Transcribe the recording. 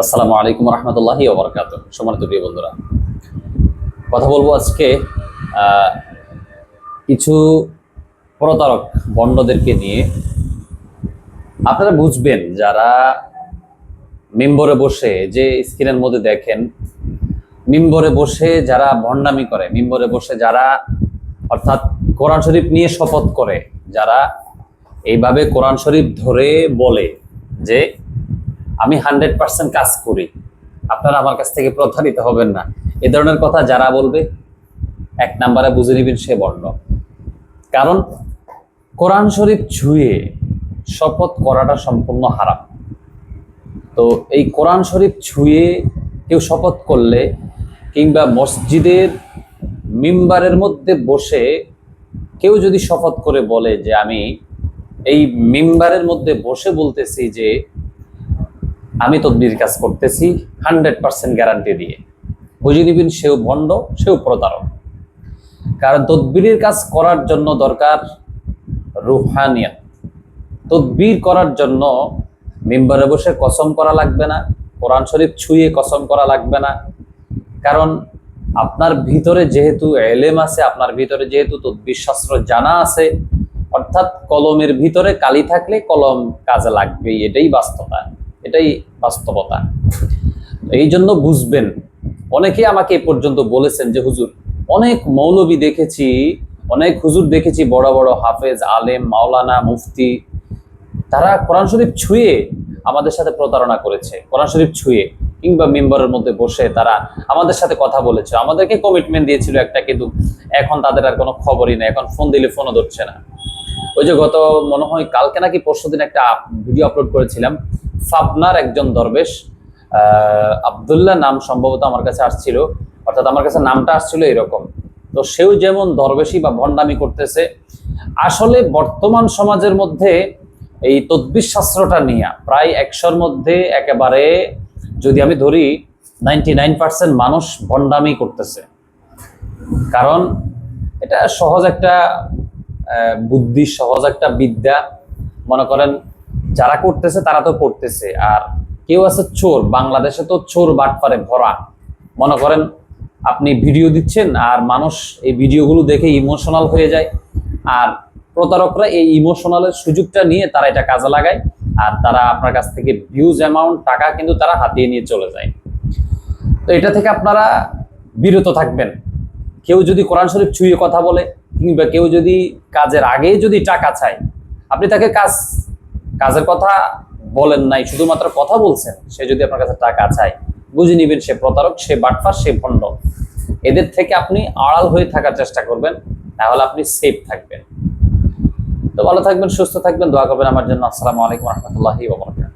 আসসালামু আলাইকুম রহমতুল্লাহি ওয়া বারাকাতুহু। সম্মানিত প্রিয় বন্ধুরা, কথা বলবো আজকে কিছু প্রতারক বন্ডদেরকে নিয়ে। আপনারা বুঝবেন, যারা মিম্বরে বসে, যে স্ক্রিনের মধ্যে দেখেন, মিম্বরে বসে যারা ভণ্ডামি করে, মিম্বরে বসে যারা অর্থাৎ কোরআন শরীফ নিয়ে শপথ করে, যারা এইভাবে কোরআন শরীফ ধরে বলে যে আমি 100% কাজ করি, আপনারা আমার কাছ থেকে প্রতারিত হবেন না। এ ধরনের কথা যারা বলবে, এক নাম্বারে বুঝে নিবেন সে বন্ড। কারণ কোরআন শরীফ ছুঁয়ে শপথ করাটা সম্পূর্ণ হারাম। তো এই কোরআন শরীফ ছুঁয়ে কেউ শপথ করলে, কিংবা মসজিদের মিম্বারের মধ্যে বসে কেউ যদি শপথ করে বলে যে আমি এই মিম্বারের মধ্যে বসে বলতেছি যে আমি তদবির কাজ করতেছি 100% গ্যারান্টি দিয়ে, বুঝে নিবেন সেও ভণ্ড, সেও প্রতারক। কারণ তদবিরের কাজ করার জন্য দরকার রুহানিয়াত। তদবির করার জন্য মিম্বারে বসে কসম করা লাগবে না, কোরআন শরীফ ছুঁয়ে কসম করা লাগবে না। কারণ আপনার ভিতরে যেহেতু এলেম আছে, আপনার ভিতরে যেহেতু তদবির শাস্ত্র জানা আছে, অর্থাৎ কলমের ভিতরে কালি থাকলে কলম কাজে লাগবেই। এটাই বাস্তবতা, এটাই বাস্তবতা। এই জন্য বুঝবেন, অনেকে আমাকে এ পর্যন্ত বলেছেন যে হুজুর, অনেক মৌলবী দেখেছি, অনেক হুজুর দেখেছি, বড় বড় হাফেজ, আলেম, মাওলানা, মুফতি, তারা কোরআন শরীফ ছুঁয়ে আমাদের সাথে প্রতারণা করেছে। কোরআন শরীফ ছুঁয়ে কিংবা মেম্বারের মধ্যে বসে তারা আমাদের সাথে কথা বলেছে, আমাদেরকে কমিটমেন্ট দিয়েছিল একটা, কিন্তু এখন তাদের আর কোনো খবরই নেই। এখন ফোন দিলে ফোনও ধরছে না। ওই যে গত মনে হয় কালকে নাকি পরশুদিন একটা ভিডিও আপলোড করেছিলাম, ফাবনার একজন দরবেশ, আব্দুল্লাহ নাম সম্ভবত আমার কাছে আসছিল, অর্থাৎ আমার কাছে নামটা আসছিল এরকম। তো সেও যেমন দরবেশি বা ভণ্ডামি করতেছে, আসলে বর্তমান সমাজের মধ্যে এই তদবির শাস্ত্রটা নিয়ে প্রায় 100-র মধ্যে একেবারে যদি আমি ধরি 99% মানুষ ভণ্ডামি করতেছে। কারণ এটা সহজ একটা বুদ্ধি, সহজ একটা বিদ্যা। মনে করেন যারা করতেছে তারা তো করতেছে, আর কেউ আছে চোর। বাংলাদেশে তো চোর বাটপারে ভরা। মনে করেন আপনি ভিডিও দিচ্ছেন আর মানুষ এই ভিডিওগুলো দেখে ইমোশনাল হয়ে যায়, আর প্রতারকরা এই ইমোশনালের সুযোগটা নিয়ে তারা এটা কাজে লাগায়, আর তারা আপনার কাছ থেকে ভিউজ অ্যামাউন্ট টাকা কিন্তু তারা হাতিয়ে নিয়ে চলে যায়। তো এটা থেকে আপনারা বিরত থাকবেন। কেউ যদি কোরআন শরীফ ছুঁয়ে কথা বলে, কিংবা কেউ যদি কাজের আগে যদি টাকা চায়, আপনি তাকে কাজের কথা বলেন নাই, শুধুমাত্র কথা বলছেন, সে যদি আপনার কাছে টাকা চায়, বুঝে নিবেন সে প্রতারক, সে বাটপার, সে ভণ্ড। এদের থেকে আপনি আড়াল হয়ে থাকার চেষ্টা করবেন, তাহলে আপনি সেফ থাকবেন। তো ভালো থাকবেন, সুস্থ থাকবেন, দোয়া করবেন আমার জন্য। আসসালামু আলাইকুম রহমতুল্লাহি ওয়া বারাকাতুহু।